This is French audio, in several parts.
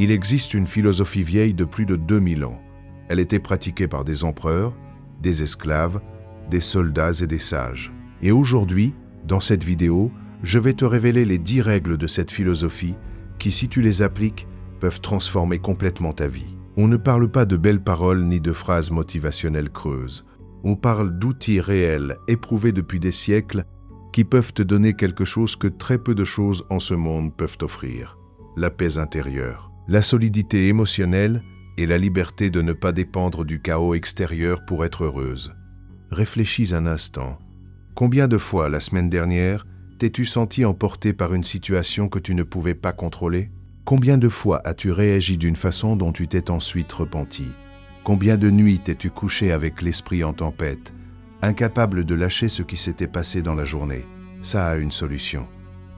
Il existe une philosophie vieille de plus de 2000 ans. Elle était pratiquée par des empereurs, des esclaves, des soldats et des sages. Et aujourd'hui, dans cette vidéo, je vais te révéler les 10 règles de cette philosophie qui, si tu les appliques, peuvent transformer complètement ta vie. On ne parle pas de belles paroles ni de phrases motivationnelles creuses. On parle d'outils réels, éprouvés depuis des siècles, qui peuvent te donner quelque chose que très peu de choses en ce monde peuvent offrir. La paix intérieure, la solidité émotionnelle et la liberté de ne pas dépendre du chaos extérieur pour être heureuse. Réfléchis un instant. Combien de fois, la semaine dernière, t'es-tu senti emporté par une situation que tu ne pouvais pas contrôler? Combien de fois as-tu réagi d'une façon dont tu t'es ensuite repenti? Combien de nuits t'es-tu couché avec l'esprit en tempête, incapable de lâcher ce qui s'était passé dans la journée? Ça a une solution.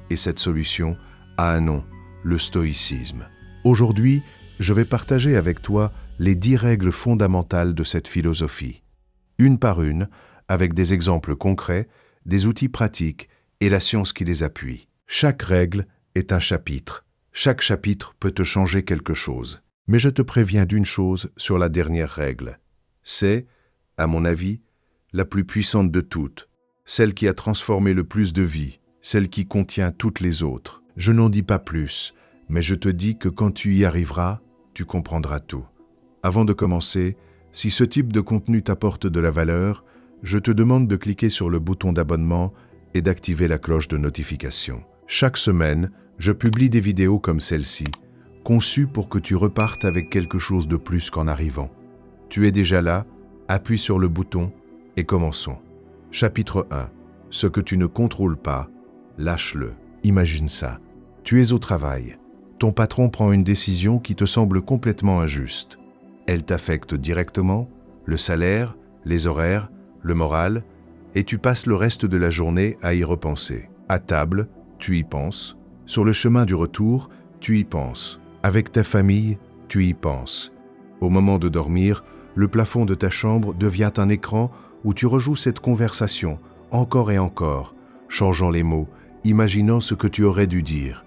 Et cette solution a un nom, le stoïcisme. Aujourd'hui, je vais partager avec toi les 10 règles fondamentales de cette philosophie. Une par une, avec des exemples concrets, des outils pratiques et la science qui les appuie. Chaque règle est un chapitre. Chaque chapitre peut te changer quelque chose. Mais je te préviens d'une chose sur la dernière règle. C'est, à mon avis, la plus puissante de toutes, celle qui a transformé le plus de vies, celle qui contient toutes les autres. Je n'en dis pas plus, mais je te dis que quand tu y arriveras, tu comprendras tout. Avant de commencer, si ce type de contenu t'apporte de la valeur, je te demande de cliquer sur le bouton d'abonnement et d'activer la cloche de notification. Chaque semaine, je publie des vidéos comme celle-ci, conçues pour que tu repartes avec quelque chose de plus qu'en arrivant. Tu es déjà là, appuie sur le bouton et commençons. Chapitre 1. Ce que tu ne contrôles pas, lâche-le. Imagine ça. Tu es au travail. Ton patron prend une décision qui te semble complètement injuste. Elle t'affecte directement, le salaire, les horaires, le moral, et tu passes le reste de la journée à y repenser. À table, tu y penses. Sur le chemin du retour, tu y penses. Avec ta famille, tu y penses. Au moment de dormir, le plafond de ta chambre devient un écran où tu rejoues cette conversation, encore et encore, changeant les mots, imaginant ce que tu aurais dû dire.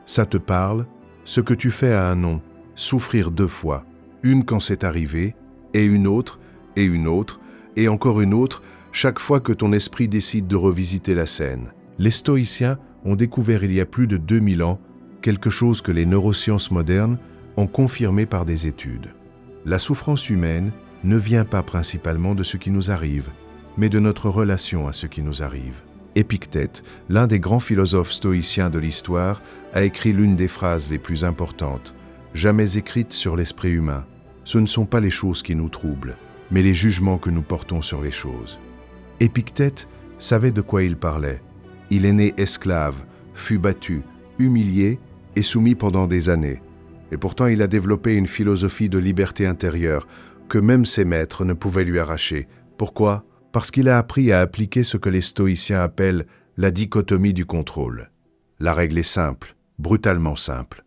Ça te parle, ce que tu fais a un nom, souffrir 2 fois, une quand c'est arrivé, et une autre, et encore une autre, chaque fois que ton esprit décide de revisiter la scène. Les stoïciens ont découvert il y a plus de 2000 ans quelque chose que les neurosciences modernes ont confirmé par des études. La souffrance humaine ne vient pas principalement de ce qui nous arrive, mais de notre relation à ce qui nous arrive. Épictète, l'un des grands philosophes stoïciens de l'histoire, a écrit l'une des phrases les plus importantes, jamais écrites sur l'esprit humain. Ce ne sont pas les choses qui nous troublent, mais les jugements que nous portons sur les choses. Épictète savait de quoi il parlait. Il est né esclave, fut battu, humilié et soumis pendant des années. Et pourtant il a développé une philosophie de liberté intérieure que même ses maîtres ne pouvaient lui arracher. Pourquoi ? Parce qu'il a appris à appliquer ce que les stoïciens appellent la dichotomie du contrôle. La règle est simple, brutalement simple.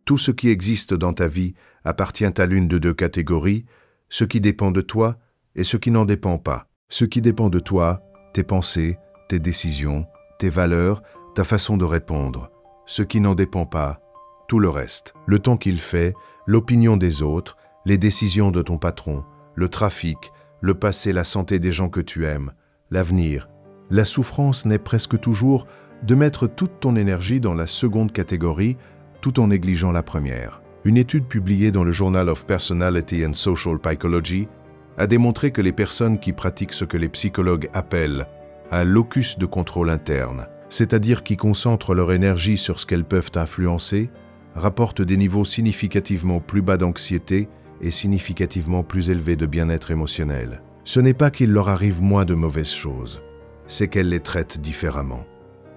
Tout ce qui existe dans ta vie appartient à l'une de 2 catégories, ce qui dépend de toi et ce qui n'en dépend pas. Ce qui dépend de toi, tes pensées, tes décisions, tes valeurs, ta façon de répondre. Ce qui n'en dépend pas, tout le reste. Le temps qu'il fait, l'opinion des autres, les décisions de ton patron, le trafic, le passé, la santé des gens que tu aimes, l'avenir. La souffrance naît presque toujours de mettre toute ton énergie dans la seconde catégorie tout en négligeant la première. Une étude publiée dans le Journal of Personality and Social Psychology a démontré que les personnes qui pratiquent ce que les psychologues appellent un locus de contrôle interne, c'est-à-dire qui concentrent leur énergie sur ce qu'elles peuvent influencer, rapportent des niveaux significativement plus bas d'anxiété et significativement plus élevés de bien-être émotionnel. Ce n'est pas qu'il leur arrive moins de mauvaises choses, c'est qu'elles les traitent différemment.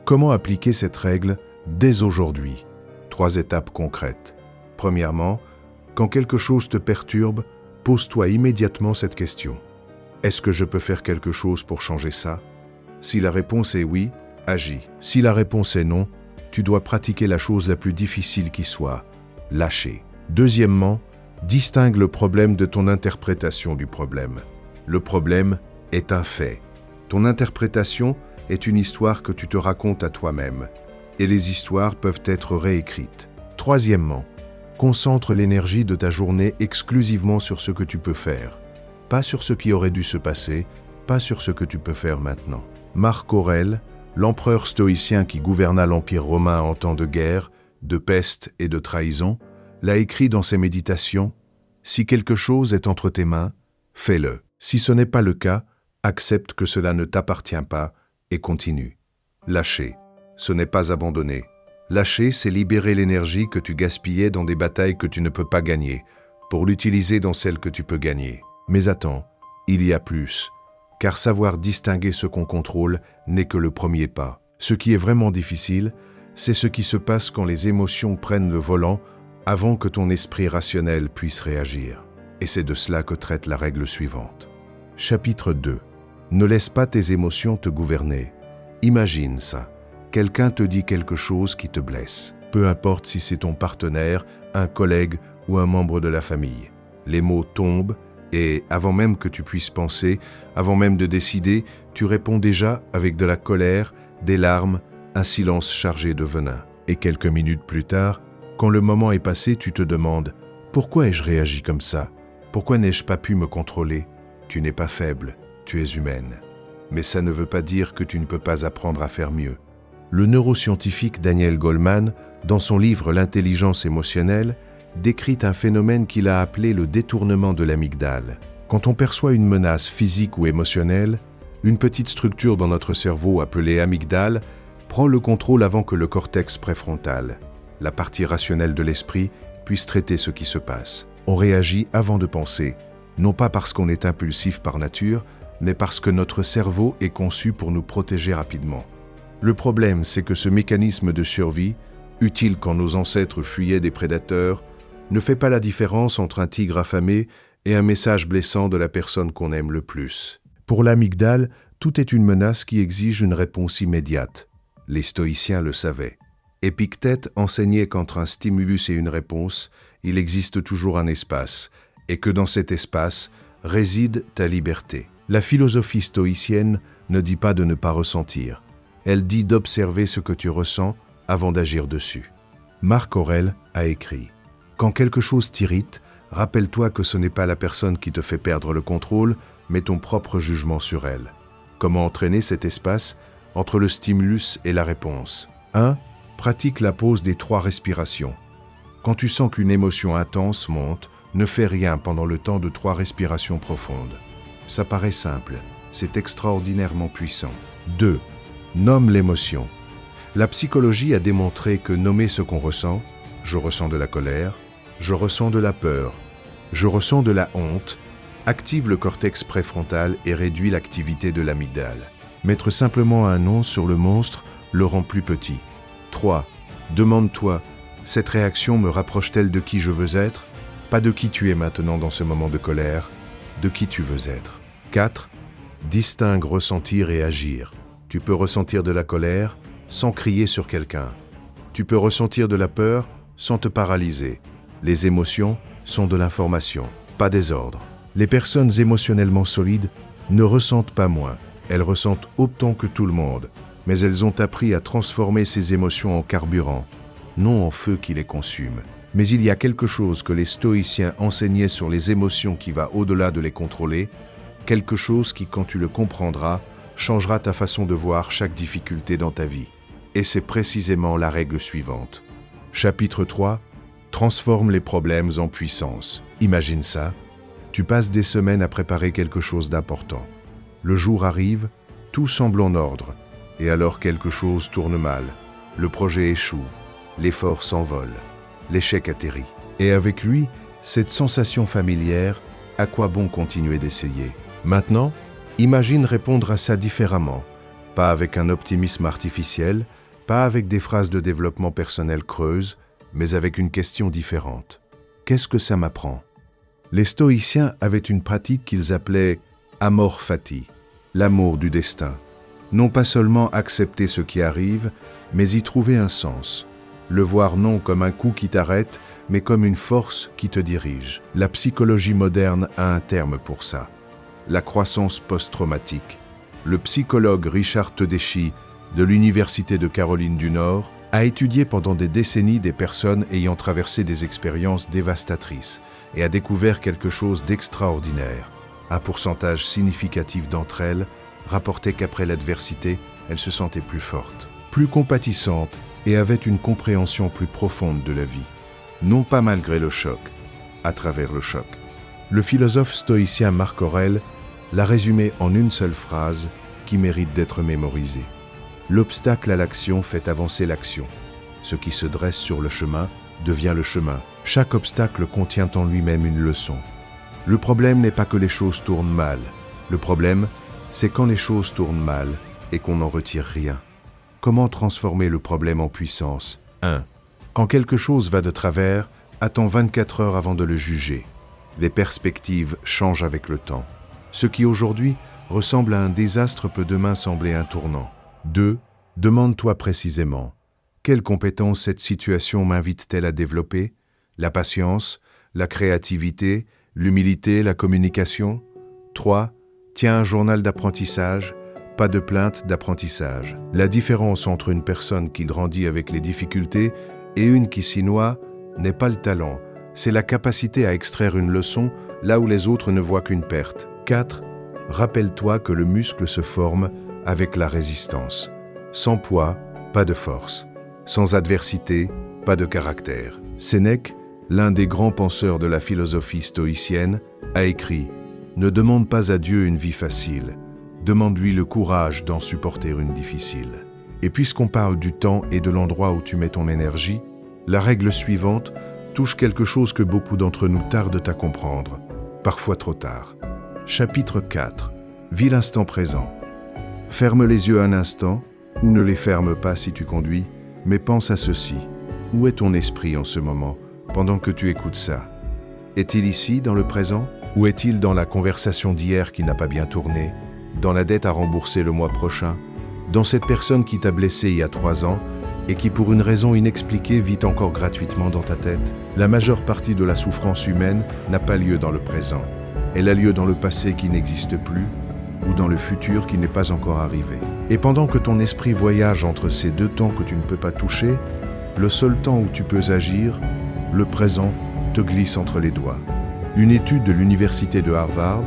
Comment appliquer cette règle dès aujourd'hui? 3 étapes concrètes. Premièrement, quand quelque chose te perturbe, pose-toi immédiatement cette question. Est-ce que je peux faire quelque chose pour changer ça? Si la réponse est oui, agis. Si la réponse est non, tu dois pratiquer la chose la plus difficile qui soit, lâcher. Deuxièmement, distingue le problème de ton interprétation du problème. Le problème est un fait. Ton interprétation est une histoire que tu te racontes à toi-même, et les histoires peuvent être réécrites. Troisièmement, Concentre l'énergie de ta journée exclusivement sur ce que tu peux faire, pas sur ce qui aurait dû se passer, pas sur ce que tu peux faire maintenant. Marc Aurèle, l'empereur stoïcien qui gouverna l'Empire romain en temps de guerre, de peste et de trahison, l'a écrit dans ses méditations « Si quelque chose est entre tes mains, fais-le. Si ce n'est pas le cas, accepte que cela ne t'appartient pas et continue. Lâcher, ce n'est pas abandonner. Lâcher, c'est libérer l'énergie que tu gaspillais dans des batailles que tu ne peux pas gagner, pour l'utiliser dans celles que tu peux gagner. Mais attends, il y a plus, car savoir distinguer ce qu'on contrôle n'est que le premier pas. Ce qui est vraiment difficile, c'est ce qui se passe quand les émotions prennent le volant avant que ton esprit rationnel puisse réagir. Et c'est de cela que traite la règle suivante. Chapitre 2. Ne laisse pas tes émotions te gouverner. Imagine ça. Quelqu'un te dit quelque chose qui te blesse. Peu importe si c'est ton partenaire, un collègue ou un membre de la famille. Les mots tombent et, avant même que tu puisses penser, avant même de décider, tu réponds déjà avec de la colère, des larmes, un silence chargé de venin. Et quelques minutes plus tard, quand le moment est passé, tu te demandes « Pourquoi ai-je réagi comme ça ? Pourquoi n'ai-je pas pu me contrôler ?» Tu n'es pas faible, tu es humaine. Mais ça ne veut pas dire que tu ne peux pas apprendre à faire mieux. Le neuroscientifique Daniel Goleman, dans son livre « L'intelligence émotionnelle », décrit un phénomène qu'il a appelé le détournement de l'amygdale. Quand on perçoit une menace physique ou émotionnelle, une petite structure dans notre cerveau appelée amygdale prend le contrôle avant que le cortex préfrontal, la partie rationnelle de l'esprit, puisse traiter ce qui se passe. On réagit avant de penser, non pas parce qu'on est impulsif par nature, mais parce que notre cerveau est conçu pour nous protéger rapidement. Le problème, c'est que ce mécanisme de survie, utile quand nos ancêtres fuyaient des prédateurs, ne fait pas la différence entre un tigre affamé et un message blessant de la personne qu'on aime le plus. Pour l'amygdale, tout est une menace qui exige une réponse immédiate. Les stoïciens le savaient. Épictète enseignait qu'entre un stimulus et une réponse, il existe toujours un espace, et que dans cet espace réside ta liberté. La philosophie stoïcienne ne dit pas de ne pas ressentir. Elle dit d'observer ce que tu ressens avant d'agir dessus. Marc Aurèle a écrit « Quand quelque chose t'irrite, rappelle-toi que ce n'est pas la personne qui te fait perdre le contrôle, mais ton propre jugement sur elle. » Comment entraîner cet espace entre le stimulus et la réponse? 1. Pratique la pause des 3 respirations. Quand tu sens qu'une émotion intense monte, ne fais rien pendant le temps de 3 respirations profondes. Ça paraît simple, c'est extraordinairement puissant. 2. Nomme l'émotion. La psychologie a démontré que nommer ce qu'on ressent, je ressens de la colère, je ressens de la peur, je ressens de la honte, active le cortex préfrontal et réduit l'activité de l'amygdale. Mettre simplement un nom sur le monstre le rend plus petit. 3. Demande-toi, cette réaction me rapproche-t-elle de qui je veux être? Pas de qui tu es maintenant dans ce moment de colère, de qui tu veux être. 4. Distingue ressentir et agir. Tu peux ressentir de la colère sans crier sur quelqu'un. Tu peux ressentir de la peur sans te paralyser. Les émotions sont de l'information, pas des ordres. Les personnes émotionnellement solides ne ressentent pas moins. Elles ressentent autant que tout le monde, mais elles ont appris à transformer ces émotions en carburant, non en feu qui les consume. Mais il y a quelque chose que les stoïciens enseignaient sur les émotions qui va au-delà de les contrôler, quelque chose qui, quand tu le comprendras, changera ta façon de voir chaque difficulté dans ta vie. Et c'est précisément la règle suivante. Chapitre 3. Transforme les problèmes en puissance. Imagine ça. Tu passes des semaines à préparer quelque chose d'important. Le jour arrive, tout semble en ordre, et alors quelque chose tourne mal. Le projet échoue, l'effort s'envole, l'échec atterrit. Et avec lui, cette sensation familière, à quoi bon continuer d'essayer? Maintenant, imagine répondre à ça différemment, pas avec un optimisme artificiel, pas avec des phrases de développement personnel creuses, mais avec une question différente. Qu'est-ce que ça m'apprend? Les stoïciens avaient une pratique qu'ils appelaient amor fati, l'amour du destin. Non pas seulement accepter ce qui arrive, mais y trouver un sens. Le voir non comme un coup qui t'arrête, mais comme une force qui te dirige. La psychologie moderne a un terme pour ça. La croissance post-traumatique. Le psychologue Richard Tedeschi de l'Université de Caroline du Nord a étudié pendant des décennies des personnes ayant traversé des expériences dévastatrices et a découvert quelque chose d'extraordinaire. Un pourcentage significatif d'entre elles rapportait qu'après l'adversité, elles se sentaient plus fortes, plus compatissantes et avaient une compréhension plus profonde de la vie. Non pas malgré le choc, à travers le choc. Le philosophe stoïcien Marc Aurèle l'a résumé en une seule phrase qui mérite d'être mémorisée. L'obstacle à l'action fait avancer l'action. Ce qui se dresse sur le chemin devient le chemin. Chaque obstacle contient en lui-même une leçon. Le problème n'est pas que les choses tournent mal. Le problème, c'est quand les choses tournent mal et qu'on n'en retire rien. Comment transformer le problème en puissance? 1. Quand quelque chose va de travers, attends 24 heures avant de le juger. Les perspectives changent avec le temps. Ce qui aujourd'hui ressemble à un désastre peut demain sembler un tournant. 2. Demande-toi précisément, quelle compétence cette situation m'invite-t-elle à développer? La patience, la créativité, l'humilité, la communication? 3. Tiens un journal d'apprentissage, pas de plainte d'apprentissage. La différence entre une personne qui grandit avec les difficultés et une qui s'y noie n'est pas le talent, c'est la capacité à extraire une leçon là où les autres ne voient qu'une perte. 4. Rappelle-toi que le muscle se forme avec la résistance. Sans poids, pas de force. Sans adversité, pas de caractère. Sénèque, l'un des grands penseurs de la philosophie stoïcienne, a écrit « Ne demande pas à Dieu une vie facile, demande-lui le courage d'en supporter une difficile. » Et puisqu'on parle du temps et de l'endroit où tu mets ton énergie, la règle suivante touche quelque chose que beaucoup d'entre nous tardent à comprendre, parfois trop tard. Chapitre 4. Vis l'instant présent. Ferme les yeux un instant, ou ne les ferme pas si tu conduis, mais pense à ceci. Où est ton esprit en ce moment, pendant que tu écoutes ça? Est-il ici, dans le présent? Ou est-il dans la conversation d'hier qui n'a pas bien tourné, dans la dette à rembourser le mois prochain, dans cette personne qui t'a blessé il y a 3 ans et qui, pour une raison inexpliquée, vit encore gratuitement dans ta tête? La majeure partie de la souffrance humaine n'a pas lieu dans le présent. Elle a lieu dans le passé qui n'existe plus ou dans le futur qui n'est pas encore arrivé. Et pendant que ton esprit voyage entre ces deux temps que tu ne peux pas toucher, le seul temps où tu peux agir, le présent, te glisse entre les doigts. Une étude de l'université de Harvard,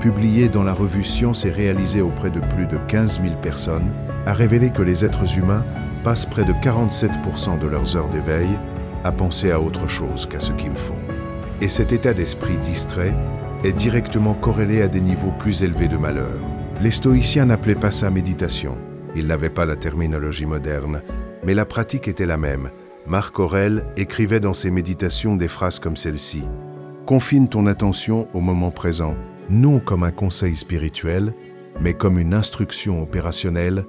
publiée dans la revue Science et réalisée auprès de plus de 15 000 personnes, a révélé que les êtres humains passent près de 47% de leurs heures d'éveil à penser à autre chose qu'à ce qu'ils font. Et cet état d'esprit distrait est directement corrélé à des niveaux plus élevés de malheur. Les stoïciens n'appelaient pas ça méditation. Ils n'avaient pas la terminologie moderne, mais la pratique était la même. Marc Aurèle écrivait dans ses méditations des phrases comme celle-ci. Confine ton attention au moment présent, non comme un conseil spirituel, mais comme une instruction opérationnelle,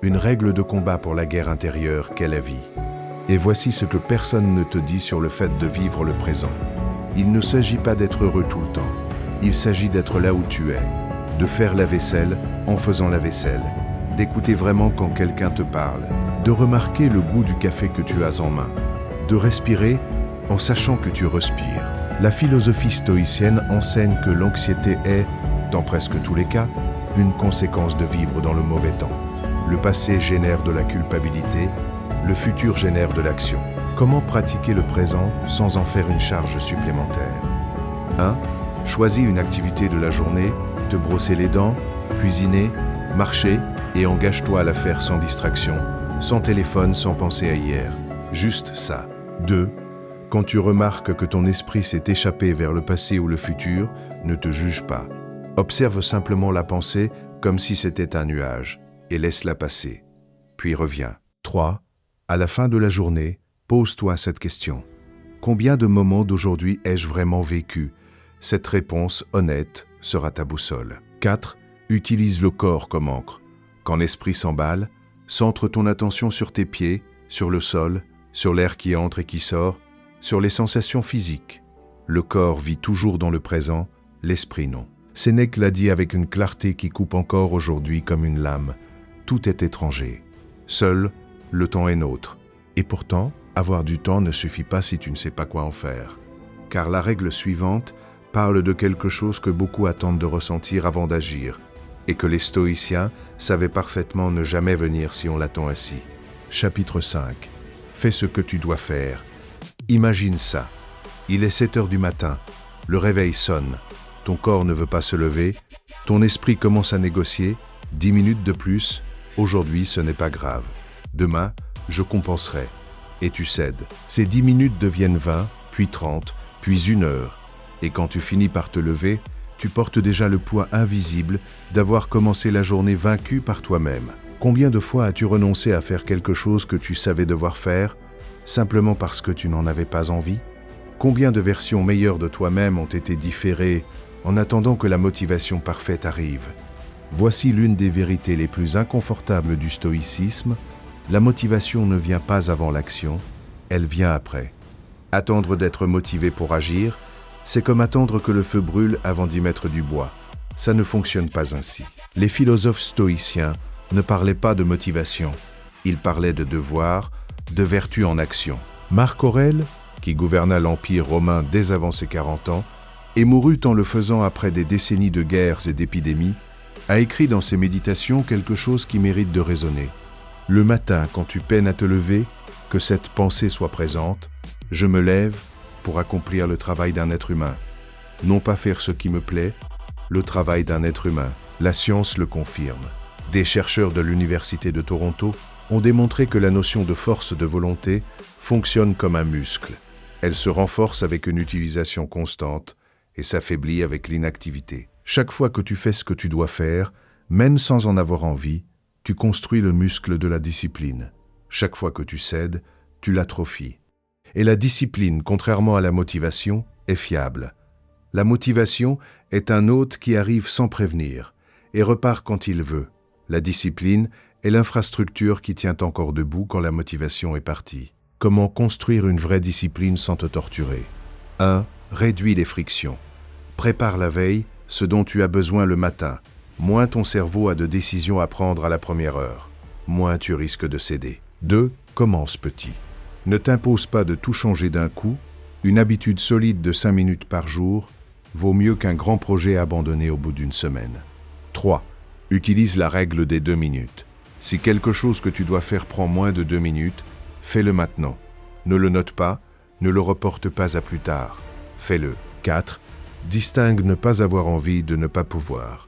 une règle de combat pour la guerre intérieure qu'est la vie. Et voici ce que personne ne te dit sur le fait de vivre le présent. Il ne s'agit pas d'être heureux tout le temps. Il s'agit d'être là où tu es, de faire la vaisselle en faisant la vaisselle, d'écouter vraiment quand quelqu'un te parle, de remarquer le goût du café que tu as en main, de respirer en sachant que tu respires. La philosophie stoïcienne enseigne que l'anxiété est, dans presque tous les cas, une conséquence de vivre dans le mauvais temps. Le passé génère de la culpabilité, le futur génère de l'action. Comment pratiquer le présent sans en faire une charge supplémentaire? 1. Choisis une activité de la journée, te brosser les dents, cuisiner, marcher et engage-toi à la faire sans distraction, sans téléphone, sans penser à hier. Juste ça. 2. Quand tu remarques que ton esprit s'est échappé vers le passé ou le futur, ne te juge pas. Observe simplement la pensée comme si c'était un nuage et laisse-la passer. Puis reviens. 3. À la fin de la journée, pose-toi cette question. Combien de moments d'aujourd'hui ai-je vraiment vécu? Cette réponse honnête sera ta boussole. 4. Utilise le corps comme encre. Quand l'esprit s'emballe, centre ton attention sur tes pieds, sur le sol, sur l'air qui entre et qui sort, sur les sensations physiques. Le corps vit toujours dans le présent, l'esprit non. Sénèque l'a dit avec une clarté qui coupe encore aujourd'hui comme une lame. Tout est étranger. Seul, le temps est nôtre. Et pourtant, avoir du temps ne suffit pas si tu ne sais pas quoi en faire. Car la règle suivante parle de quelque chose que beaucoup attendent de ressentir avant d'agir, et que les stoïciens savaient parfaitement ne jamais venir si on l'attend ainsi. Chapitre 5. fais ce que tu dois faire. Imagine ça. Il est 7 heures du matin, le réveil sonne, ton corps ne veut pas se lever, ton esprit commence à négocier, 10 minutes de plus, aujourd'hui ce n'est pas grave. Demain, je compenserai. Et tu cèdes. Ces 10 minutes deviennent 20, puis 30, puis 1 heure. Et quand tu finis par te lever, tu portes déjà le poids invisible d'avoir commencé la journée vaincu par toi-même. Combien de fois as-tu renoncé à faire quelque chose que tu savais devoir faire, simplement parce que tu n'en avais pas envie? Combien de versions meilleures de toi-même ont été différées en attendant que la motivation parfaite arrive? Voici l'une des vérités les plus inconfortables du stoïcisme. La motivation ne vient pas avant l'action, elle vient après. Attendre d'être motivé pour agir, c'est comme attendre que le feu brûle avant d'y mettre du bois. Ça ne fonctionne pas ainsi. Les philosophes stoïciens ne parlaient pas de motivation, ils parlaient de devoir, de vertu en action. Marc Aurèle, qui gouverna l'Empire romain dès avant ses 40 ans, et mourut en le faisant après des décennies de guerres et d'épidémies, a écrit dans ses méditations quelque chose qui mérite de résonner. Le matin, quand tu peines à te lever, que cette pensée soit présente, je me lève pour accomplir le travail d'un être humain. Non pas faire ce qui me plaît, le travail d'un être humain. La science le confirme. Des chercheurs de l'Université de Toronto ont démontré que la notion de force de volonté fonctionne comme un muscle. Elle se renforce avec une utilisation constante et s'affaiblit avec l'inactivité. Chaque fois que tu fais ce que tu dois faire, même sans en avoir envie, tu construis le muscle de la discipline. Chaque fois que tu cèdes, tu l'atrophies. Et la discipline, contrairement à la motivation, est fiable. La motivation est un hôte qui arrive sans prévenir et repart quand il veut. La discipline est l'infrastructure qui tient encore debout quand la motivation est partie. Comment construire une vraie discipline sans te torturer? 1. Réduis les frictions. Prépare la veille ce dont tu as besoin le matin. Moins ton cerveau a de décisions à prendre à la première heure, moins tu risques de céder. 2. Commence petit. Ne t'impose pas de tout changer d'un coup. Une habitude solide de 5 minutes par jour vaut mieux qu'un grand projet abandonné au bout d'une semaine. 3. Utilise la règle des 2 minutes. Si quelque chose que tu dois faire prend moins de 2 minutes, fais-le maintenant. Ne le note pas, ne le reporte pas à plus tard. Fais-le. 4. Distingue ne pas avoir envie de ne pas pouvoir.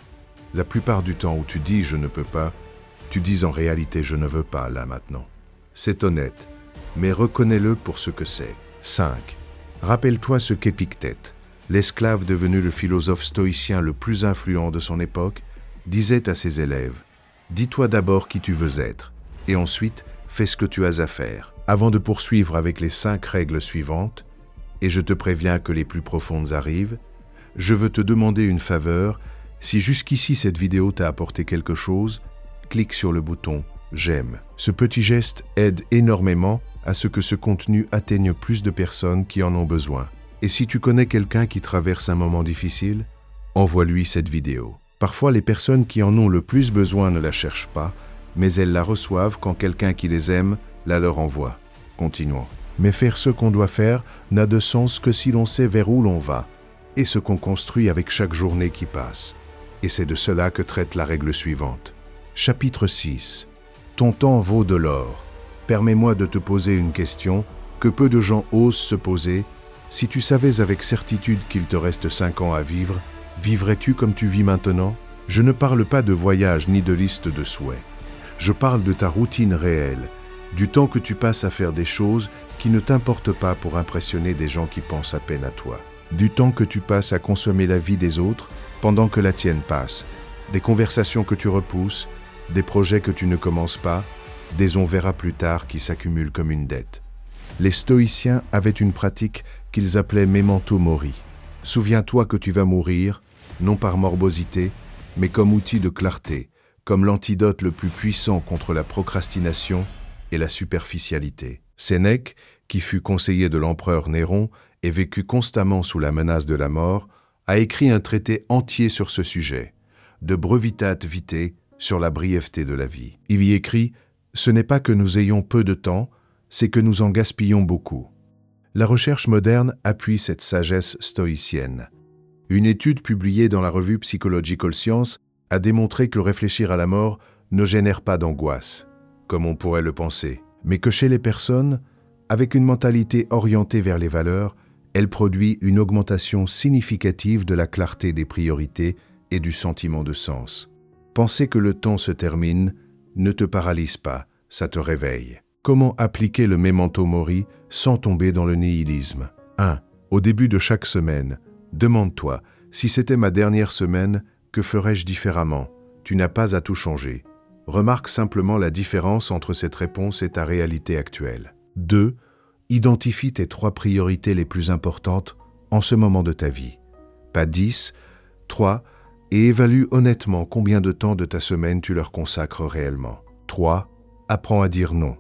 La plupart du temps où tu dis « je ne peux pas », tu dis en réalité « je ne veux pas là maintenant ». C'est honnête, mais reconnais-le pour ce que c'est. 5. Rappelle-toi ce qu'Épictète, l'esclave devenu le philosophe stoïcien le plus influent de son époque, disait à ses élèves « Dis-toi d'abord qui tu veux être, et ensuite fais ce que tu as à faire. » Avant de poursuivre avec les 5 règles suivantes, et je te préviens que les plus profondes arrivent, je veux te demander une faveur. Si jusqu'ici cette vidéo t'a apporté quelque chose, clique sur le bouton « J'aime ». Ce petit geste aide énormément à ce que ce contenu atteigne plus de personnes qui en ont besoin. Et si tu connais quelqu'un qui traverse un moment difficile, envoie-lui cette vidéo. Parfois, les personnes qui en ont le plus besoin ne la cherchent pas, mais elles la reçoivent quand quelqu'un qui les aime la leur envoie. Continuons. Mais faire ce qu'on doit faire n'a de sens que si l'on sait vers où l'on va et ce qu'on construit avec chaque journée qui passe. Et c'est de cela que traite la règle suivante. Chapitre 6. Ton temps vaut de l'or. Permets-moi de te poser une question que peu de gens osent se poser. Si tu savais avec certitude qu'il te reste 5 ans à vivre, vivrais-tu comme tu vis maintenant? Je ne parle pas de voyage ni de liste de souhaits. Je parle de ta routine réelle, du temps que tu passes à faire des choses qui ne t'importent pas pour impressionner des gens qui pensent à peine à toi. Du temps que tu passes à consommer la vie des autres pendant que la tienne passe, des conversations que tu repousses, des projets que tu ne commences pas, des on verra plus tard qui s'accumulent comme une dette. Les stoïciens avaient une pratique qu'ils appelaient memento mori. Souviens-toi que tu vas mourir, non par morbosité, mais comme outil de clarté, comme l'antidote le plus puissant contre la procrastination et la superficialité. Sénèque, qui fut conseiller de l'empereur Néron et vécut constamment sous la menace de la mort, a écrit un traité entier sur ce sujet, De brevitate vitae, sur la brièveté de la vie. Il y écrit « Ce n'est pas que nous ayons peu de temps, c'est que nous en gaspillons beaucoup ». La recherche moderne appuie cette sagesse stoïcienne. Une étude publiée dans la revue Psychological Science a démontré que réfléchir à la mort ne génère pas d'angoisse, comme on pourrait le penser, mais que chez les personnes, Avec une mentalité orientée vers les valeurs, elle produit une augmentation significative de la clarté des priorités et du sentiment de sens. Penser que le temps se termine ne te paralyse pas, ça te réveille. Comment appliquer le memento mori sans tomber dans le nihilisme? 1. Au début de chaque semaine, demande-toi, si c'était ma dernière semaine, que ferais-je différemment? Tu n'as pas à tout changer. Remarque simplement la différence entre cette réponse et ta réalité actuelle. 2. Identifie tes 3 priorités les plus importantes en ce moment de ta vie. Pas 10. 3. Et évalue honnêtement combien de temps de ta semaine tu leur consacres réellement. 3. Apprends à dire non.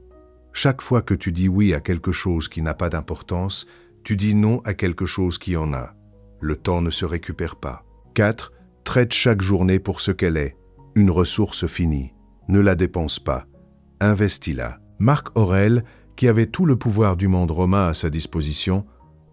Chaque fois que tu dis oui à quelque chose qui n'a pas d'importance, tu dis non à quelque chose qui en a. Le temps ne se récupère pas. 4. Traite chaque journée pour ce qu'elle est, une ressource finie. Ne la dépense pas. Investis-la. Marc Aurèle, qui avait tout le pouvoir du monde romain à sa disposition,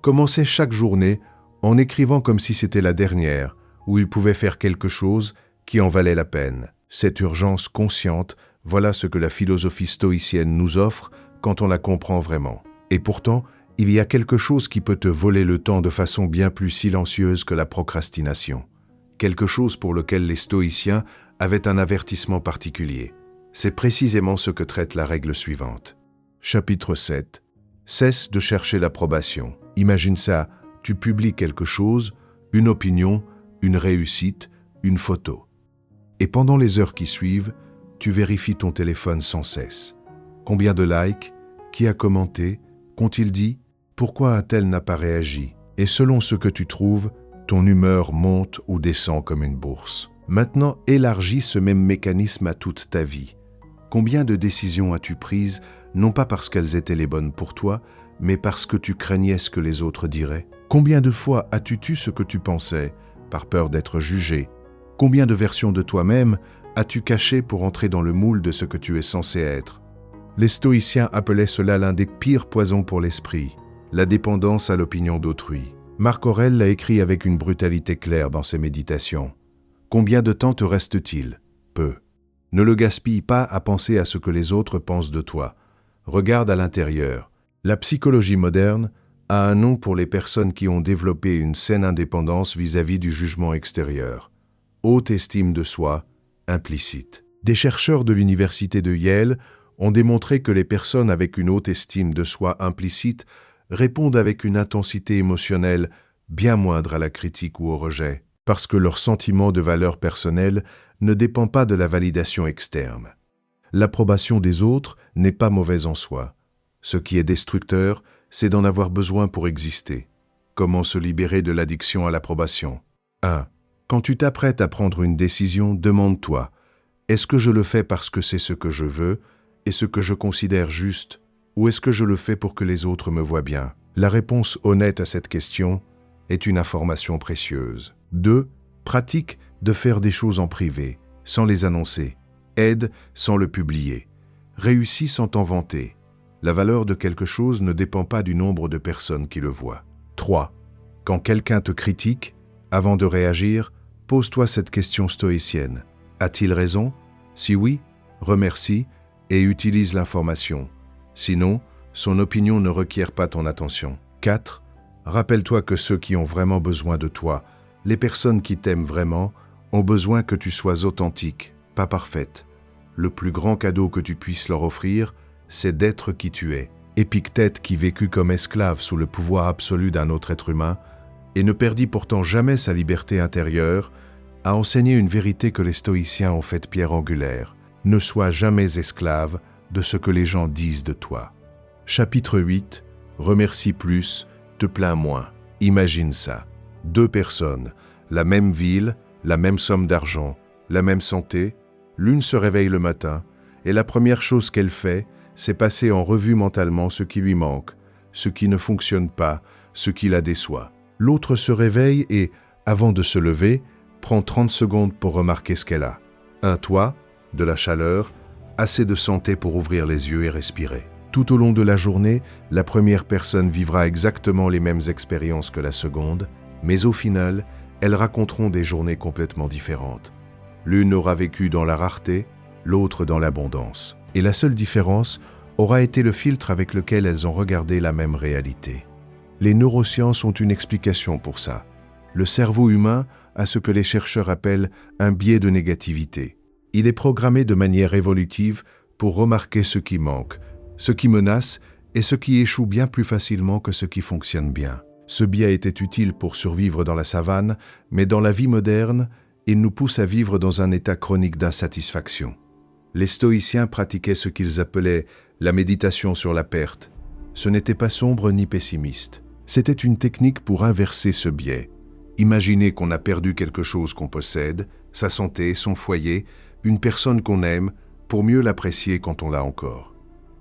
commençait chaque journée en écrivant comme si c'était la dernière, où il pouvait faire quelque chose qui en valait la peine. Cette urgence consciente, voilà ce que la philosophie stoïcienne nous offre quand on la comprend vraiment. Et pourtant, il y a quelque chose qui peut te voler le temps de façon bien plus silencieuse que la procrastination. Quelque chose pour lequel les stoïciens avaient un avertissement particulier. C'est précisément ce que traite la règle suivante. Chapitre 7. Cesse de chercher l'approbation. Imagine ça, tu publies quelque chose, une opinion, une réussite, une photo. Et pendant les heures qui suivent, tu vérifies ton téléphone sans cesse. Combien de likes? Qui a commenté? Qu'ont-ils dit? Pourquoi un tel n'a pas réagi? Et selon ce que tu trouves, ton humeur monte ou descend comme une bourse. Maintenant, élargis ce même mécanisme à toute ta vie. Combien de décisions as-tu prises, non pas parce qu'elles étaient les bonnes pour toi, mais parce que tu craignais ce que les autres diraient? Combien de fois as-tu tu ce que tu pensais, par peur d'être jugé? Combien de versions de toi-même as-tu cachées pour entrer dans le moule de ce que tu es censé être? Les stoïciens appelaient cela l'un des pires poisons pour l'esprit, la dépendance à l'opinion d'autrui. Marc Aurèle l'a écrit avec une brutalité claire dans ses méditations. Combien de temps te reste-t-il? Peu. Ne le gaspille pas à penser à ce que les autres pensent de toi. Regarde à l'intérieur. La psychologie moderne a un nom pour les personnes qui ont développé une saine indépendance vis-à-vis du jugement extérieur. Haute estime de soi, implicite. Des chercheurs de l'université de Yale ont démontré que les personnes avec une haute estime de soi implicite répondent avec une intensité émotionnelle bien moindre à la critique ou au rejet, parce que leur sentiment de valeur personnelle ne dépend pas de la validation externe. L'approbation des autres n'est pas mauvaise en soi. Ce qui est destructeur, c'est d'en avoir besoin pour exister. Comment se libérer de l'addiction à l'approbation? 1. Quand tu t'apprêtes à prendre une décision, demande-toi, est-ce que je le fais parce que c'est ce que je veux et ce que je considère juste, ou est-ce que je le fais pour que les autres me voient bien? La réponse honnête à cette question est une information précieuse. 2. Pratique de faire des choses en privé, sans les annoncer. Aide sans le publier. Réussis sans t'en vanter. La valeur de quelque chose ne dépend pas du nombre de personnes qui le voient. 3. Quand quelqu'un te critique, avant de réagir, pose-toi cette question stoïcienne. A-t-il raison? Si oui, remercie et utilise l'information. Sinon, son opinion ne requiert pas ton attention. 4. Rappelle-toi que ceux qui ont vraiment besoin de toi, les personnes qui t'aiment vraiment, ont besoin que tu sois authentique, pas parfaite. Le plus grand cadeau que tu puisses leur offrir, c'est d'être qui tu es. Épictète, qui vécut comme esclave sous le pouvoir absolu d'un autre être humain, et ne perdit pourtant jamais sa liberté intérieure, a enseigné une vérité que les stoïciens ont faite pierre angulaire. Ne sois jamais esclave de ce que les gens disent de toi. Chapitre 8. Remercie plus, te plains moins. Imagine ça. 2 personnes, la même ville, la même somme d'argent, la même santé. L'une se réveille le matin, et la première chose qu'elle fait, c'est passer en revue mentalement ce qui lui manque, ce qui ne fonctionne pas, ce qui la déçoit. L'autre se réveille et, avant de se lever, prend 30 secondes pour remarquer ce qu'elle a. Un toit, de la chaleur, assez de santé pour ouvrir les yeux et respirer. Tout au long de la journée, la première personne vivra exactement les mêmes expériences que la seconde, mais au final, elles raconteront des journées complètement différentes. L'une aura vécu dans la rareté, l'autre dans l'abondance. Et la seule différence aura été le filtre avec lequel elles ont regardé la même réalité. Les neurosciences ont une explication pour ça. Le cerveau humain a ce que les chercheurs appellent un biais de négativité. Il est programmé de manière évolutive pour remarquer ce qui manque, ce qui menace et ce qui échoue bien plus facilement que ce qui fonctionne bien. Ce biais était utile pour survivre dans la savane, mais dans la vie moderne, il nous pousse à vivre dans un état chronique d'insatisfaction. Les stoïciens pratiquaient ce qu'ils appelaient la méditation sur la perte. Ce n'était pas sombre ni pessimiste. C'était une technique pour inverser ce biais. Imaginez qu'on a perdu quelque chose qu'on possède, sa santé, son foyer, une personne qu'on aime, pour mieux l'apprécier quand on l'a encore.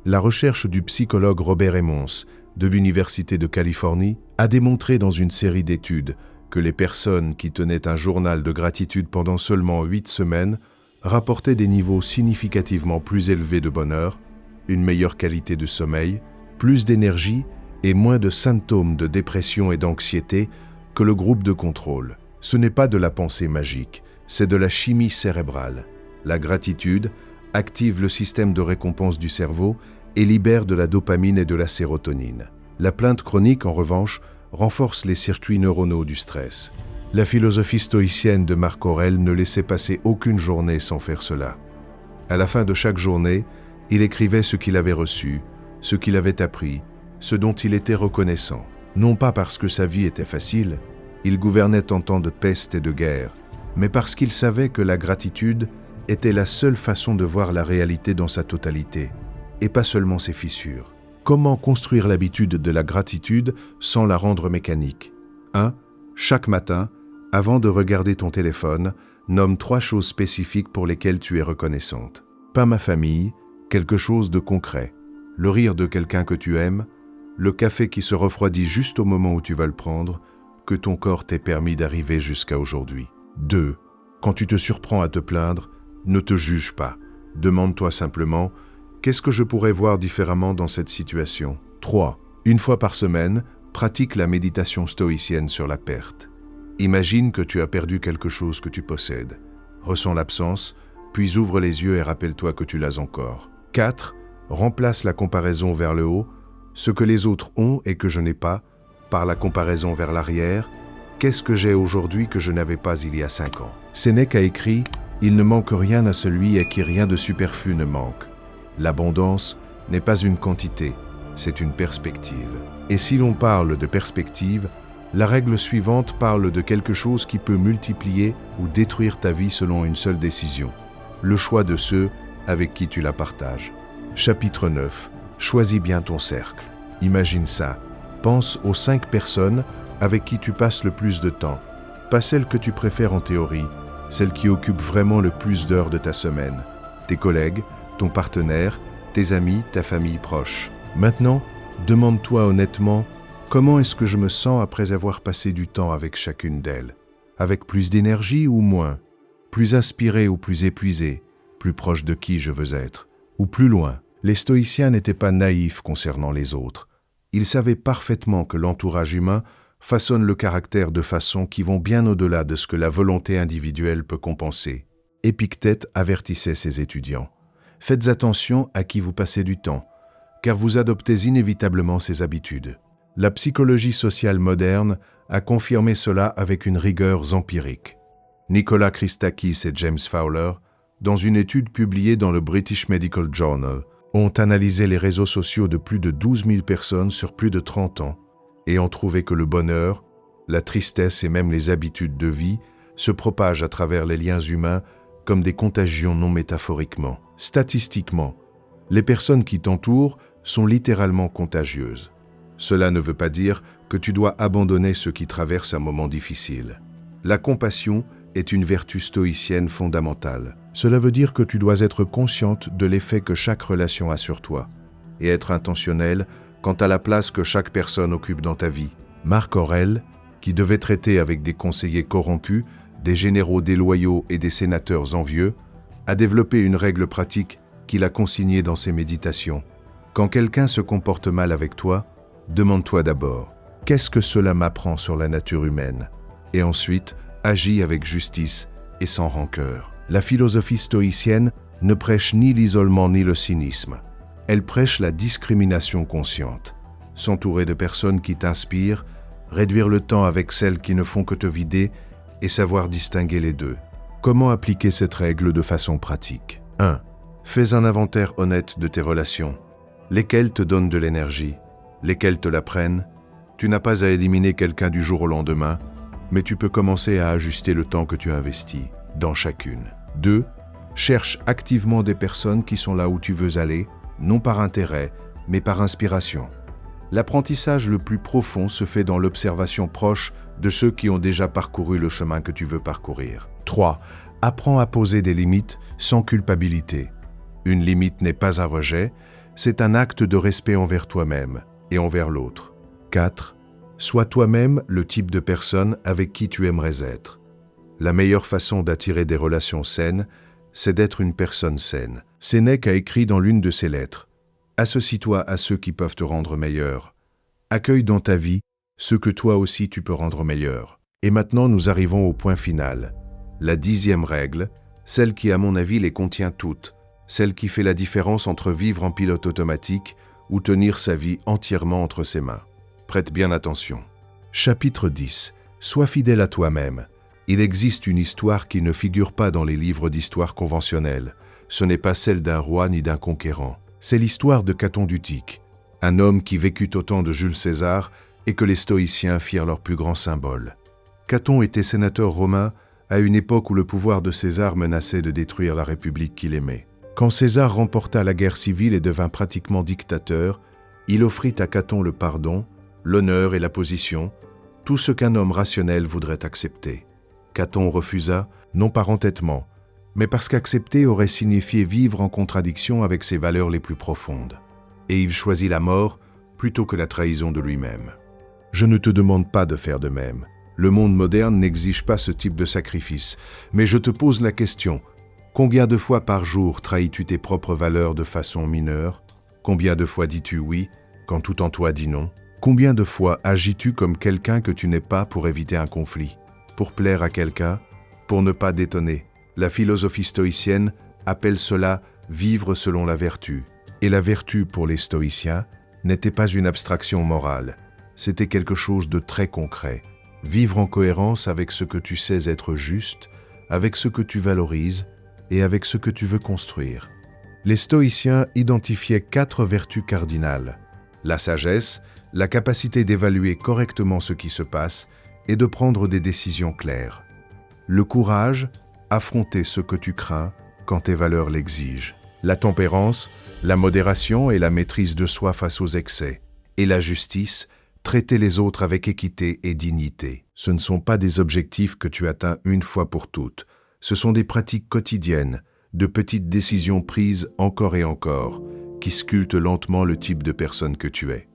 La recherche du psychologue Robert Emmons, de l'Université de Californie, a démontré dans une série d'études que les personnes qui tenaient un journal de gratitude pendant seulement 8 semaines rapportaient des niveaux significativement plus élevés de bonheur, une meilleure qualité de sommeil, plus d'énergie et moins de symptômes de dépression et d'anxiété que le groupe de contrôle. Ce n'est pas de la pensée magique, c'est de la chimie cérébrale. La gratitude active le système de récompense du cerveau et libère de la dopamine et de la sérotonine. La plainte chronique, en revanche, renforce les circuits neuronaux du stress. La philosophie stoïcienne de Marc Aurèle ne laissait passer aucune journée sans faire cela. À la fin de chaque journée, il écrivait ce qu'il avait reçu, ce qu'il avait appris, ce dont il était reconnaissant. Non pas parce que sa vie était facile, il gouvernait en temps de peste et de guerre, mais parce qu'il savait que la gratitude était la seule façon de voir la réalité dans sa totalité, et pas seulement ses fissures. Comment construire l'habitude de la gratitude sans la rendre mécanique ? 1. Chaque matin, avant de regarder ton téléphone, nomme 3 choses spécifiques pour lesquelles tu es reconnaissante. Pas ma famille, quelque chose de concret. Le rire de quelqu'un que tu aimes, le café qui se refroidit juste au moment où tu vas le prendre, que ton corps t'ait permis d'arriver jusqu'à aujourd'hui. 2. Quand tu te surprends à te plaindre, ne te juge pas. Demande-toi simplement « Qu'est-ce que je pourrais voir différemment dans cette situation ?» 3. Une fois par semaine, pratique la méditation stoïcienne sur la perte. Imagine que tu as perdu quelque chose que tu possèdes. Ressens l'absence, puis ouvre les yeux et rappelle-toi que tu l'as encore. 4. Remplace la comparaison vers le haut, ce que les autres ont et que je n'ai pas, par la comparaison vers l'arrière. Qu'est-ce que j'ai aujourd'hui que je n'avais pas il y a 5 ans ? Sénèque a écrit « Il ne manque rien à celui à qui rien de superflu ne manque. L'abondance n'est pas une quantité, c'est une perspective. » Et si l'on parle de perspective, la règle suivante parle de quelque chose qui peut multiplier ou détruire ta vie selon une seule décision. Le choix de ceux avec qui tu la partages. Chapitre 9. Choisis bien ton cercle. Imagine ça. Pense aux 5 personnes avec qui tu passes le plus de temps. Pas celles que tu préfères en théorie, celles qui occupent vraiment le plus d'heures de ta semaine. Tes collègues, ton partenaire, tes amis, ta famille proche. Maintenant, demande-toi honnêtement, comment est-ce que je me sens après avoir passé du temps avec chacune d'elles ? Avec plus d'énergie ou moins ? Plus inspiré ou plus épuisé ? Plus proche de qui je veux être ? Ou plus loin ? Les stoïciens n'étaient pas naïfs concernant les autres. Ils savaient parfaitement que l'entourage humain façonne le caractère de façons qui vont bien au-delà de ce que la volonté individuelle peut compenser. Épictète avertissait ses étudiants. Faites attention à qui vous passez du temps, car vous adoptez inévitablement ces habitudes. La psychologie sociale moderne a confirmé cela avec une rigueur empirique. Nicolas Christakis et James Fowler, dans une étude publiée dans le British Medical Journal, ont analysé les réseaux sociaux de plus de 12 000 personnes sur plus de 30 ans et ont trouvé que le bonheur, la tristesse et même les habitudes de vie se propagent à travers les liens humains comme des contagions non métaphoriquement. Statistiquement, les personnes qui t'entourent sont littéralement contagieuses. Cela ne veut pas dire que tu dois abandonner ceux qui traversent un moment difficile. La compassion est une vertu stoïcienne fondamentale. Cela veut dire que tu dois être consciente de l'effet que chaque relation a sur toi et être intentionnel quant à la place que chaque personne occupe dans ta vie. Marc Aurèle, qui devait traiter avec des conseillers corrompus, des généraux déloyaux et des sénateurs envieux, a développé une règle pratique qu'il a consignée dans ses méditations. Quand quelqu'un se comporte mal avec toi, demande-toi d'abord « Qu'est-ce que cela m'apprend sur la nature humaine ?» Et ensuite, agis avec justice et sans rancœur. La philosophie stoïcienne ne prêche ni l'isolement ni le cynisme. Elle prêche la discrimination consciente. S'entourer de personnes qui t'inspirent, réduire le temps avec celles qui ne font que te vider et savoir distinguer les deux. Comment appliquer cette règle de façon pratique? 1. Fais un inventaire honnête de tes relations. Lesquelles te donnent de l'énergie? Lesquelles te la prennent? Tu n'as pas à éliminer quelqu'un du jour au lendemain, mais tu peux commencer à ajuster le temps que tu investis dans chacune. 2. Cherche activement des personnes qui sont là où tu veux aller, non par intérêt, mais par inspiration. L'apprentissage le plus profond se fait dans l'observation proche de ceux qui ont déjà parcouru le chemin que tu veux parcourir. 3. Apprends à poser des limites sans culpabilité. Une limite n'est pas un rejet, c'est un acte de respect envers toi-même et envers l'autre. 4. Sois toi-même le type de personne avec qui tu aimerais être. La meilleure façon d'attirer des relations saines, c'est d'être une personne saine. Sénèque a écrit dans l'une de ses lettres: « Associe-toi à ceux qui peuvent te rendre meilleur. Accueille dans ta vie ceux que toi aussi tu peux rendre meilleur. » Et maintenant, nous arrivons au point final. La 10e règle, celle qui à mon avis les contient toutes, celle qui fait la différence entre vivre en pilote automatique ou tenir sa vie entièrement entre ses mains. Prête bien attention. Chapitre 10. Sois fidèle à toi-même. Il existe une histoire qui ne figure pas dans les livres d'histoire conventionnels. Ce n'est pas celle d'un roi ni d'un conquérant. C'est l'histoire de Caton d'Utique, un homme qui vécut au temps de Jules César et que les stoïciens firent leur plus grand symbole. Caton était sénateur romain à une époque où le pouvoir de César menaçait de détruire la République qu'il aimait. Quand César remporta la guerre civile et devint pratiquement dictateur, il offrit à Caton le pardon, l'honneur et la position, tout ce qu'un homme rationnel voudrait accepter. Caton refusa, non par entêtement, mais parce qu'accepter aurait signifié vivre en contradiction avec ses valeurs les plus profondes. Et il choisit la mort plutôt que la trahison de lui-même. Je ne te demande pas de faire de même. Le monde moderne n'exige pas ce type de sacrifice, mais je te pose la question: combien de fois par jour trahis-tu tes propres valeurs de façon mineure? Combien de fois dis-tu oui quand tout en toi dit non? Combien de fois agis-tu comme quelqu'un que tu n'es pas pour éviter un conflit, pour plaire à quelqu'un, pour ne pas détonner? La philosophie stoïcienne appelle cela vivre selon la vertu. Et la vertu, pour les stoïciens, n'était pas une abstraction morale, c'était quelque chose de très concret. Vivre en cohérence avec ce que tu sais être juste, avec ce que tu valorises et avec ce que tu veux construire. Les stoïciens identifiaient 4 vertus cardinales: la sagesse, la capacité d'évaluer correctement ce qui se passe et de prendre des décisions claires; le courage, affronter ce que tu crains quand tes valeurs l'exigent; la tempérance, la modération et la maîtrise de soi face aux excès; et la justice, traiter les autres avec équité et dignité. Ce ne sont pas des objectifs que tu atteins une fois pour toutes. Ce sont des pratiques quotidiennes, de petites décisions prises encore et encore, qui sculptent lentement le type de personne que tu es.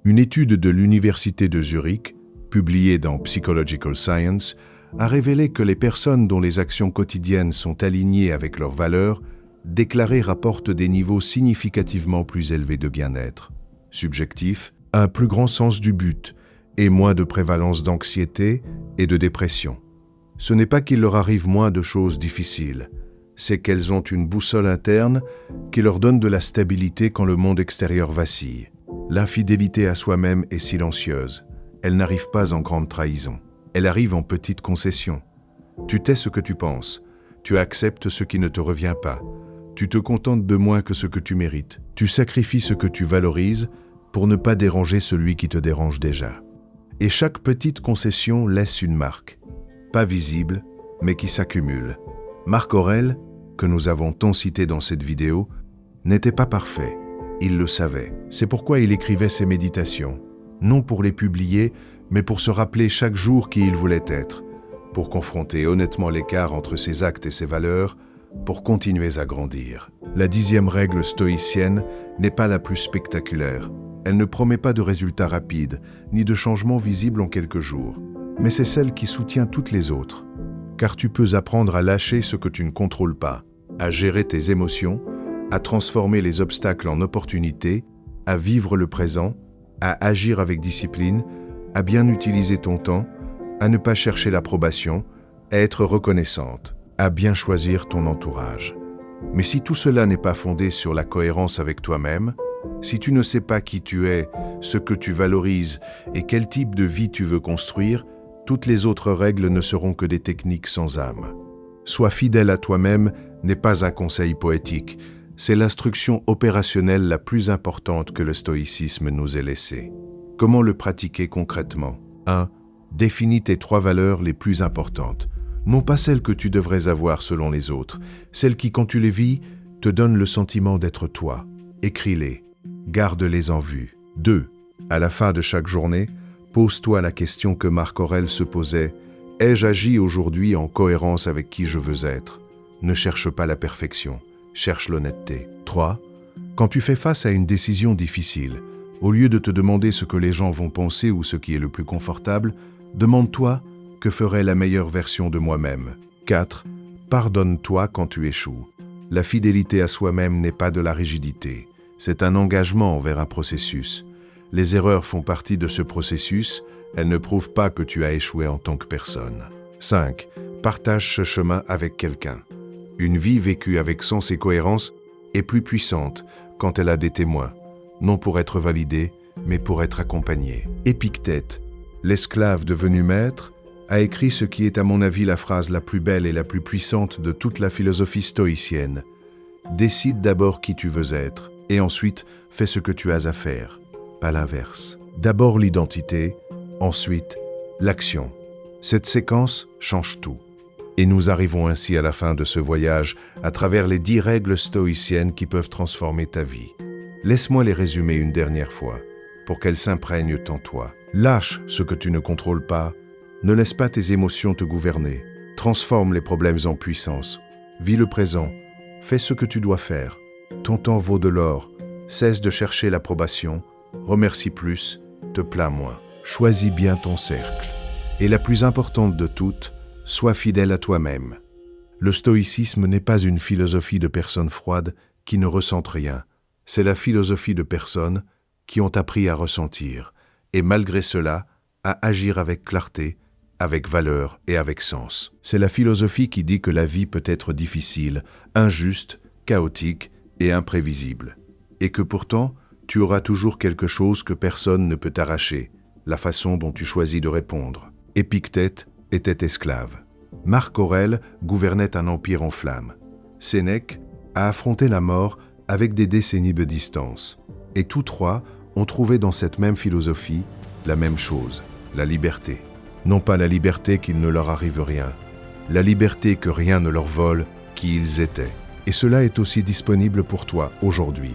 Une étude de l'Université de Zurich, publiée dans Psychological Science, a révélé que les personnes dont les actions quotidiennes sont alignées avec leurs valeurs déclarées rapportent des niveaux significativement plus élevés de bien-être subjectif, un plus grand sens du but et moins de prévalence d'anxiété et de dépression. Ce n'est pas qu'il leur arrive moins de choses difficiles, c'est qu'elles ont une boussole interne qui leur donne de la stabilité quand le monde extérieur vacille. L'infidélité à soi-même est silencieuse, elle n'arrive pas en grande trahison, elle arrive en petites concessions. Tu tais ce que tu penses, tu acceptes ce qui ne te revient pas, tu te contentes de moins que ce que tu mérites, tu sacrifies ce que tu valorises pour ne pas déranger celui qui te dérange déjà. Et chaque petite concession laisse une marque, pas visible, mais qui s'accumule. Marc Aurèle, que nous avons tant cité dans cette vidéo, n'était pas parfait, il le savait. C'est pourquoi il écrivait ses méditations, non pour les publier, mais pour se rappeler chaque jour qui il voulait être, pour confronter honnêtement l'écart entre ses actes et ses valeurs, pour continuer à grandir. La 10e règle stoïcienne n'est pas la plus spectaculaire. Elle ne promet pas de résultats rapides, ni de changements visibles en quelques jours, mais c'est celle qui soutient toutes les autres. Car tu peux apprendre à lâcher ce que tu ne contrôles pas, à gérer tes émotions, à transformer les obstacles en opportunités, à vivre le présent, à agir avec discipline, à bien utiliser ton temps, à ne pas chercher l'approbation, à être reconnaissante, à bien choisir ton entourage. Mais si tout cela n'est pas fondé sur la cohérence avec toi-même, si tu ne sais pas qui tu es, ce que tu valorises et quel type de vie tu veux construire, toutes les autres règles ne seront que des techniques sans âme. Sois fidèle à toi-même n'est pas un conseil poétique, c'est l'instruction opérationnelle la plus importante que le stoïcisme nous ait laissée. Comment le pratiquer concrètement? 1. Définis tes 3 valeurs les plus importantes. Non pas celles que tu devrais avoir selon les autres, celles qui, quand tu les vis, te donnent le sentiment d'être toi. Écris-les, garde-les en vue. 2. À la fin de chaque journée, pose-toi la question que Marc Aurèle se posait. Ai-je agi aujourd'hui en cohérence avec qui je veux être? Ne cherche pas la perfection, cherche l'honnêteté. 3. Quand tu fais face à une décision difficile, au lieu de te demander ce que les gens vont penser ou ce qui est le plus confortable, demande-toi que ferait la meilleure version de moi-même. 4. Pardonne-toi quand tu échoues. La fidélité à soi-même n'est pas de la rigidité, c'est un engagement envers un processus. Les erreurs font partie de ce processus, elles ne prouvent pas que tu as échoué en tant que personne. 5. Partage ce chemin avec quelqu'un. Une vie vécue avec sens et cohérence est plus puissante quand elle a des témoins, non pour être validée, mais pour être accompagnée. Épictète, l'esclave devenu maître, a écrit ce qui est à mon avis la phrase la plus belle et la plus puissante de toute la philosophie stoïcienne. Décide d'abord qui tu veux être, et ensuite fais ce que tu as à faire, pas l'inverse. D'abord l'identité, ensuite l'action. Cette séquence change tout. Et nous arrivons ainsi à la fin de ce voyage à travers les 10 règles stoïciennes qui peuvent transformer ta vie. Laisse-moi les résumer une dernière fois, pour qu'elles s'imprègnent en toi. Lâche ce que tu ne contrôles pas. Ne laisse pas tes émotions te gouverner. Transforme les problèmes en puissance. Vis le présent. Fais ce que tu dois faire. Ton temps vaut de l'or. Cesse de chercher l'approbation. Remercie plus. Te plains moins. Choisis bien ton cercle. Et la plus importante de toutes, sois fidèle à toi-même. Le stoïcisme n'est pas une philosophie de personnes froides qui ne ressentent rien. C'est la philosophie de personnes qui ont appris à ressentir, et malgré cela, à agir avec clarté, avec valeur et avec sens. C'est la philosophie qui dit que la vie peut être difficile, injuste, chaotique et imprévisible, et que pourtant, tu auras toujours quelque chose que personne ne peut t'arracher, la façon dont tu choisis de répondre. Épictète était esclave. Marc Aurèle gouvernait un empire en flammes. Sénèque a affronté la mort avec des décennies de distance. Et tous 3 ont trouvé dans cette même philosophie la même chose, la liberté. Non pas la liberté qu'il ne leur arrive rien, la liberté que rien ne leur vole, qui ils étaient. Et cela est aussi disponible pour toi aujourd'hui.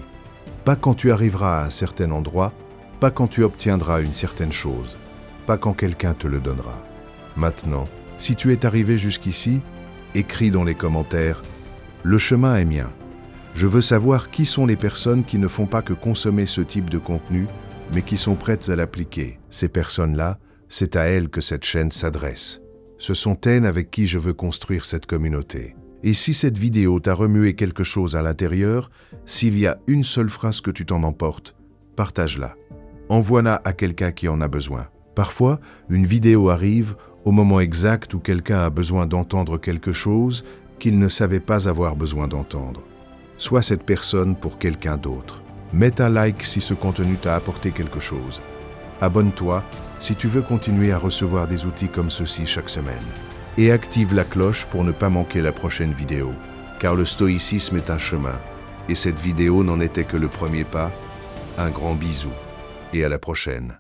Pas quand tu arriveras à un certain endroit, pas quand tu obtiendras une certaine chose, pas quand quelqu'un te le donnera. Maintenant, si tu es arrivé jusqu'ici, écris dans les commentaires « Le chemin est mien ». Je veux savoir qui sont les personnes qui ne font pas que consommer ce type de contenu, mais qui sont prêtes à l'appliquer. Ces personnes-là, c'est à elles que cette chaîne s'adresse. Ce sont elles avec qui je veux construire cette communauté. Et si cette vidéo t'a remué quelque chose à l'intérieur, s'il y a une seule phrase que tu t'en emportes, partage-la. Envoie-la à quelqu'un qui en a besoin. Parfois, une vidéo arrive au moment exact où quelqu'un a besoin d'entendre quelque chose qu'il ne savait pas avoir besoin d'entendre. Sois cette personne pour quelqu'un d'autre. Mets un like si ce contenu t'a apporté quelque chose. Abonne-toi si tu veux continuer à recevoir des outils comme ceux-ci chaque semaine. Et active la cloche pour ne pas manquer la prochaine vidéo, car le stoïcisme est un chemin, et cette vidéo n'en était que le premier pas. Un grand bisou, et à la prochaine.